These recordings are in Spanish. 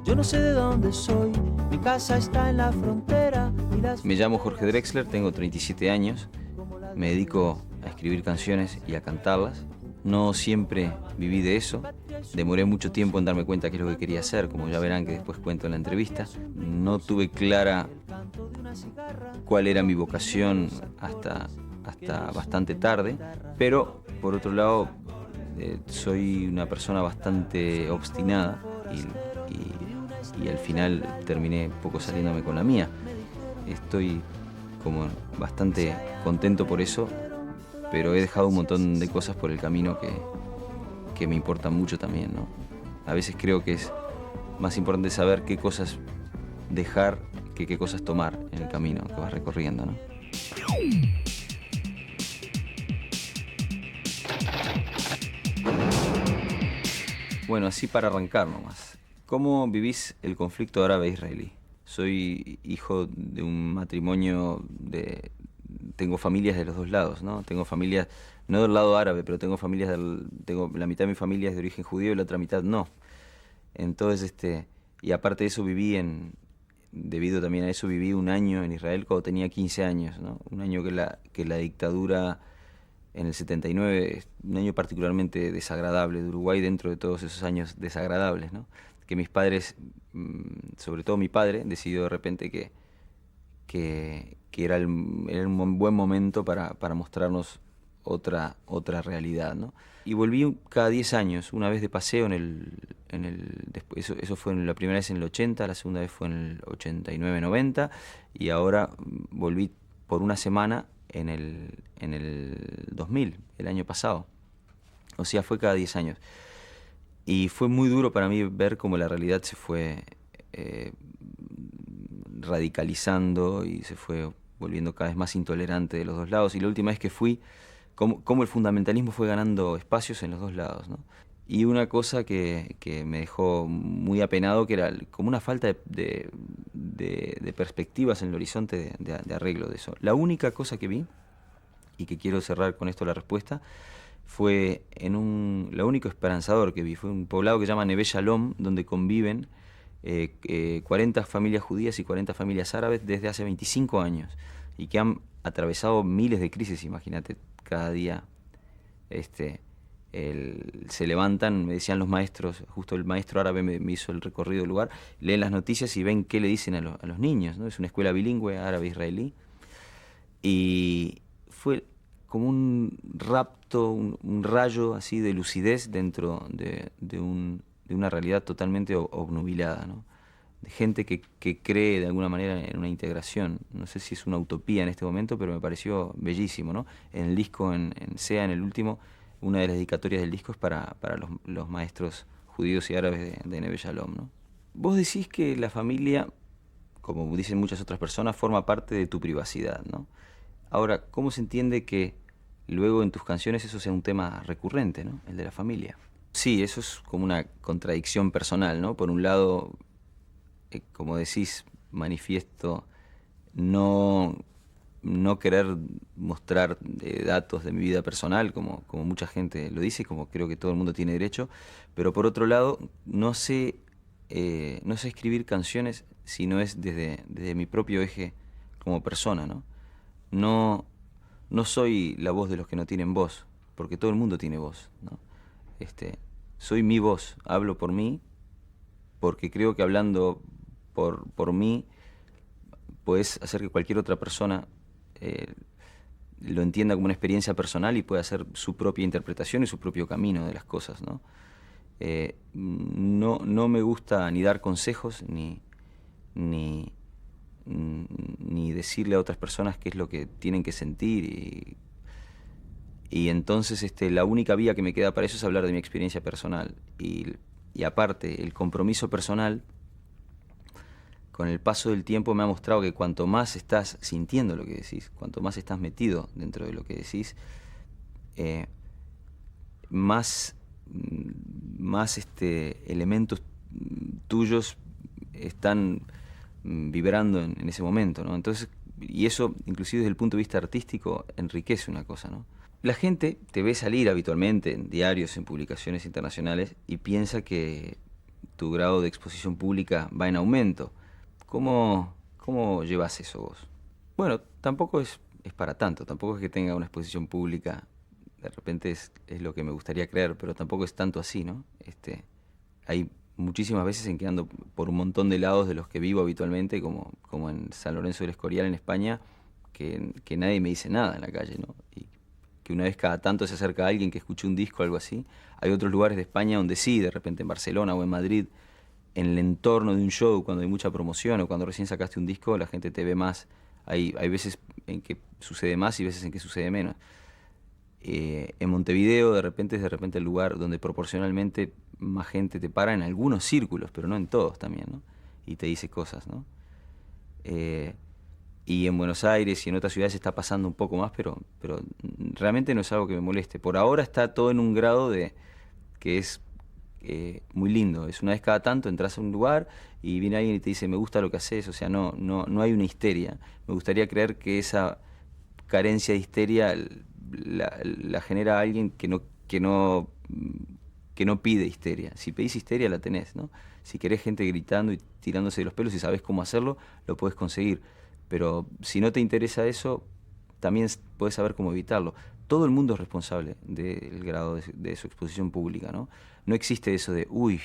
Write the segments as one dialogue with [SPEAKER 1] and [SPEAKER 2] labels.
[SPEAKER 1] Yo no sé de dónde soy, mi casa está en la frontera y las...
[SPEAKER 2] Me llamo Jorge Drexler, tengo 37 años, me dedico a escribir canciones y a cantarlas. No siempre viví de eso, demoré mucho tiempo en darme cuenta qué es lo que quería hacer, como ya verán que después cuento en la entrevista. No tuve clara cuál era mi vocación hasta bastante tarde, pero por otro lado soy una persona bastante obstinada y al final terminé un poco saliéndome con la mía. Estoy como bastante contento por eso, pero he dejado un montón de cosas por el camino que me importan mucho también, ¿no? A veces creo que es más importante saber qué cosas dejar que qué cosas tomar en el camino que vas recorriendo, ¿no? Bueno, así para arrancar nomás. ¿Cómo vivís el conflicto árabe-israelí? Soy hijo de un matrimonio de... Tengo familias de los dos lados, ¿no? Tengo familias, no del lado árabe, pero tengo familias tengo la mitad de mi familia es de origen judío y la otra mitad no. Entonces, y aparte de eso debido también a eso viví un año en Israel cuando tenía 15 años, ¿no? Un año que la dictadura en el 79, un año particularmente desagradable de Uruguay dentro de todos esos años desagradables, ¿no? Que mis padres, sobre todo mi padre, decidió de repente que era un buen momento para mostrarnos otra realidad, ¿no? Y volví cada 10 años, una vez de paseo después, eso fue la primera vez en el 80, la segunda vez fue en el 89-90, y ahora volví por una semana en el 2000, el año pasado. O sea, fue cada 10 años. Y fue muy duro para mí ver cómo la realidad se fue radicalizando y se fue volviendo cada vez más intolerante de los dos lados. Y la última vez que fui, cómo el fundamentalismo fue ganando espacios en los dos lados, ¿no? Y una cosa que me dejó muy apenado, que era como una falta de perspectivas en el horizonte de arreglo de eso. La única cosa que vi, y que quiero cerrar con esto la respuesta, fue lo único esperanzador que vi, fue un poblado que se llama Neve Shalom, donde conviven 40 familias judías y 40 familias árabes desde hace 25 años, y que han atravesado miles de crisis, imagínate, cada día se levantan, me decían los maestros, justo el maestro árabe me hizo el recorrido del lugar, leen las noticias y ven qué le dicen a los niños, ¿no? Es una escuela bilingüe árabe-israelí, y fue como un rapto, un rayo así de lucidez dentro de una realidad totalmente obnubilada, ¿no? De gente que cree de alguna manera en una integración. No sé si es una utopía en este momento, pero me pareció bellísimo, ¿no? En el disco, en Sea, en el último, una de las dedicatorias del disco es para los maestros judíos y árabes de Neve Shalom, ¿no? Vos decís que la familia, como dicen muchas otras personas, forma parte de tu privacidad, ¿no? Ahora, ¿cómo se entiende que luego en tus canciones eso sea un tema recurrente, ¿no? El de la familia. Sí, eso es como una contradicción personal, ¿no? Por un lado, como decís, manifiesto no, no querer mostrar datos de mi vida personal, como mucha gente lo dice, como creo que todo el mundo tiene derecho, pero por otro lado, no sé escribir canciones si no es desde mi propio eje como persona, ¿no? No soy la voz de los que no tienen voz, porque todo el mundo tiene voz, ¿no? Soy mi voz, hablo por mí, porque creo que hablando por mí puedes hacer que cualquier otra persona lo entienda como una experiencia personal y pueda hacer su propia interpretación y su propio camino de las cosas, ¿no? No me gusta ni dar consejos ni decirle a otras personas qué es lo que tienen que sentir y entonces la única vía que me queda para eso es hablar de mi experiencia personal y aparte el compromiso personal con el paso del tiempo me ha mostrado que cuanto más estás sintiendo lo que decís, cuanto más estás metido dentro de lo que decís, más elementos tuyos están vibrando en ese momento, ¿no? Entonces, y eso, inclusive desde el punto de vista artístico, enriquece una cosa, ¿no? La gente te ve salir habitualmente en diarios, en publicaciones internacionales, y piensa que tu grado de exposición pública va en aumento. ¿Cómo llevas eso vos? Bueno, tampoco es para tanto, tampoco es que tenga una exposición pública, de repente es lo que me gustaría creer, pero tampoco es tanto así, ¿no? Hay muchísimas veces en que ando por un montón de lados de los que vivo habitualmente, como en San Lorenzo del Escorial en España, que nadie me dice nada en la calle, ¿no? Y que una vez cada tanto se acerca a alguien que escuche un disco o algo así. Hay otros lugares de España donde sí, de repente en Barcelona o en Madrid, en el entorno de un show, cuando hay mucha promoción o cuando recién sacaste un disco, la gente te ve más. Hay veces en que sucede más y veces en que sucede menos. En Montevideo de repente es el lugar donde proporcionalmente más gente te para en algunos círculos, pero no en todos también, ¿no? Y te dice cosas, ¿no? Y en Buenos Aires y en otras ciudades está pasando un poco más, pero realmente no es algo que me moleste. Por ahora está todo en un grado de que es muy lindo. Es una vez cada tanto entras a un lugar y viene alguien y te dice, me gusta lo que haces. O sea, no hay una histeria. Me gustaría creer que esa carencia de histeria la genera alguien que no pide histeria. Si pedís histeria, la tenés, ¿no? Si querés gente gritando y tirándose de los pelos y sabés cómo hacerlo, lo podés conseguir. Pero si no te interesa eso, también podés saber cómo evitarlo. Todo el mundo es responsable del grado de su exposición pública, ¿no? No existe eso de, uy,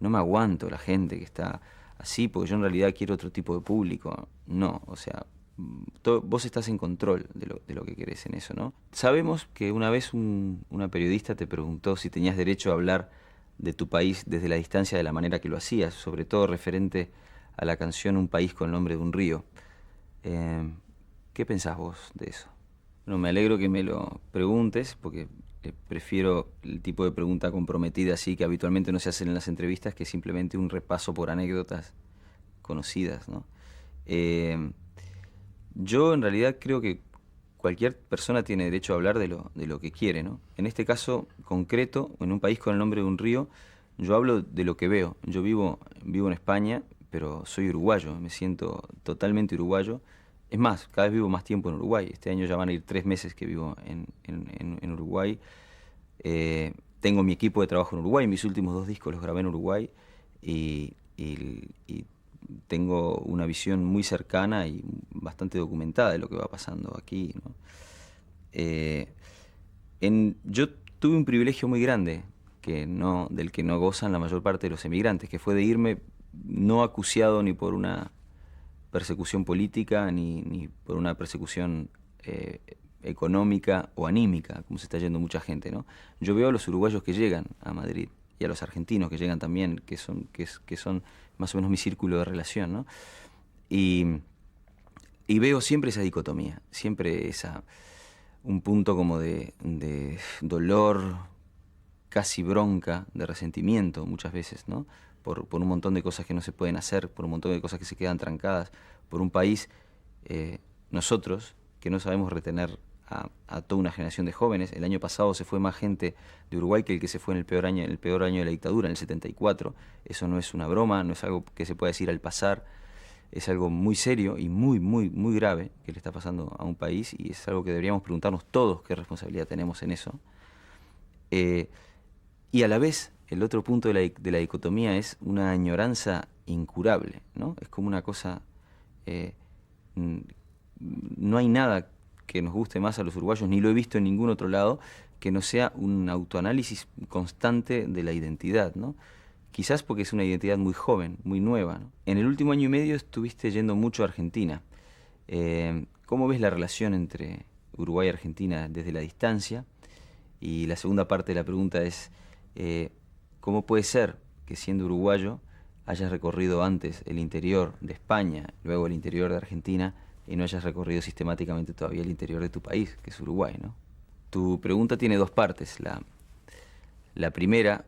[SPEAKER 2] no me aguanto la gente que está así, porque yo en realidad quiero otro tipo de público. No, o sea, vos estás en control de lo que querés en eso, ¿no? Sabemos que una vez una periodista te preguntó si tenías derecho a hablar de tu país desde la distancia de la manera que lo hacías, sobre todo referente a la canción Un país con el nombre de un río. ¿Qué pensás vos de eso? Bueno, me alegro que me lo preguntes, porque prefiero el tipo de pregunta comprometida así que habitualmente no se hacen en las entrevistas, que simplemente un repaso por anécdotas conocidas, ¿no? Yo en realidad creo que cualquier persona tiene derecho a hablar de lo que quiere, ¿no? En este caso concreto, en un país con el nombre de un río, yo hablo de lo que veo. Yo vivo en España, pero soy uruguayo, me siento totalmente uruguayo. Es más, cada vez vivo más tiempo en Uruguay. Este año ya van a ir 3 meses que vivo en Uruguay. Tengo mi equipo de trabajo en Uruguay, mis últimos 2 discos los grabé en Uruguay y tengo una visión muy cercana y bastante documentada de lo que va pasando aquí, ¿no? Yo tuve un privilegio muy grande del que no gozan la mayor parte de los emigrantes, que fue de irme no acuciado ni por una persecución política ni por una persecución económica o anímica, como se está yendo mucha gente, ¿no? Yo veo a los uruguayos que llegan a Madrid y a los argentinos que llegan también, que son más o menos mi círculo de relación, ¿no? Y veo siempre esa dicotomía, siempre un punto como de dolor, casi bronca, de resentimiento muchas veces, ¿no? Por un montón de cosas que no se pueden hacer, por un montón de cosas que se quedan trancadas, por un país, nosotros, que no sabemos retener a toda una generación de jóvenes. El año pasado se fue más gente de Uruguay que el que se fue en el peor año de la dictadura, en el 74. Eso no es una broma, no es algo que se pueda decir al pasar. Es algo muy serio y muy grave que le está pasando a un país, y es algo que deberíamos preguntarnos todos qué responsabilidad tenemos en eso. Y a la vez, el otro punto de la dicotomía es una añoranza incurable, ¿no? Es como una cosa... no hay nada que nos guste más a los uruguayos, ni lo he visto en ningún otro lado, que no sea un autoanálisis constante de la identidad, ¿no? Quizás porque es una identidad muy joven, muy nueva, ¿no? En el último año y medio estuviste yendo mucho a Argentina. ¿Cómo ves la relación entre Uruguay y Argentina desde la distancia? Y la segunda parte de la pregunta es, ¿cómo puede ser que siendo uruguayo hayas recorrido antes el interior de España, luego el interior de Argentina, y no hayas recorrido sistemáticamente todavía el interior de tu país, que es Uruguay, ¿no? Tu pregunta tiene 2 partes. La primera,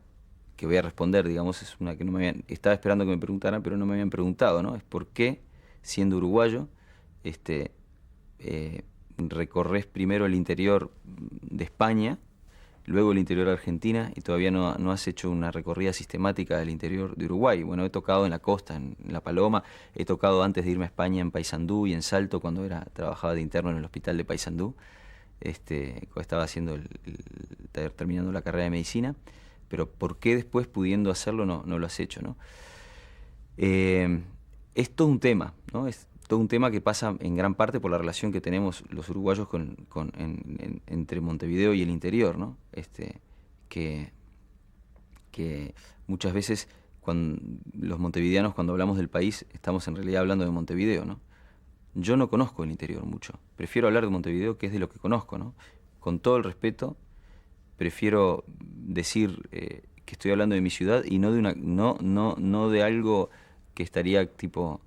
[SPEAKER 2] que voy a responder, digamos, es una que estaba esperando que me preguntaran, pero no me habían preguntado, ¿no? Es por qué, siendo uruguayo, recorres primero el interior de España, luego el interior de Argentina, y todavía no has hecho una recorrida sistemática del interior de Uruguay. Bueno, he tocado en la costa, en La Paloma, he tocado antes de irme a España en Paysandú y en Salto, cuando trabajaba de interno en el hospital de Paysandú, cuando estaba terminando la carrera de medicina. pero ¿por qué después, pudiendo hacerlo, no lo has hecho, ¿no? Es todo un tema, ¿no? Es todo un tema que pasa en gran parte por la relación que tenemos los uruguayos entre Montevideo y el interior, ¿no? Que muchas veces los montevideanos, cuando hablamos del país, estamos en realidad hablando de Montevideo, ¿no? Yo no conozco el interior mucho. Prefiero hablar de Montevideo, que es de lo que conozco, ¿no? Con todo el respeto, prefiero decir que estoy hablando de mi ciudad y no de algo que estaría tipo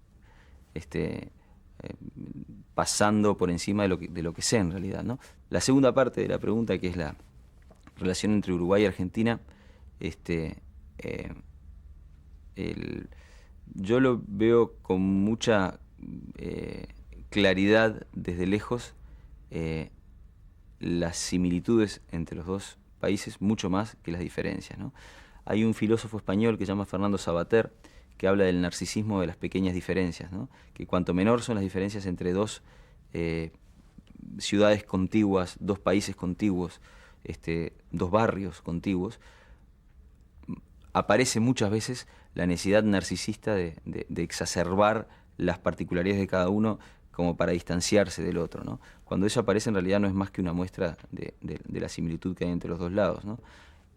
[SPEAKER 2] pasando por encima de lo que sé en realidad, ¿no? La segunda parte de la pregunta, que es la relación entre Uruguay y Argentina, yo lo veo con mucha claridad desde lejos, las similitudes entre los dos países mucho más que las diferencias, ¿no? Hay un filósofo español que se llama Fernando Savater, que habla del narcisismo de las pequeñas diferencias, ¿no? Que cuanto menor son las diferencias entre dos ciudades contiguas, dos países contiguos, dos barrios contiguos, aparece muchas veces la necesidad narcisista de exacerbar las particularidades de cada uno como para distanciarse del otro, ¿no? Cuando eso aparece, en realidad no es más que una muestra de la similitud que hay entre los dos lados, ¿no?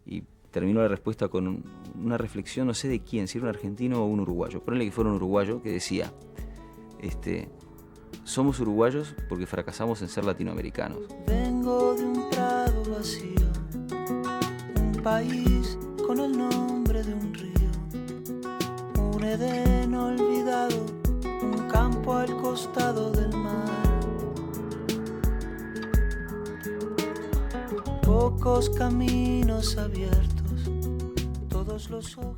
[SPEAKER 2] Y termino la respuesta con una reflexión, no sé de quién, si era un argentino o un uruguayo. Ponele que fuera un uruguayo que decía, somos uruguayos porque fracasamos en ser latinoamericanos.
[SPEAKER 1] Vengo de un prado vacío, un país con el nombre de un río, un Edén olvidado, un campo al costado del mar. Pocos caminos abiertos, todos los ojos.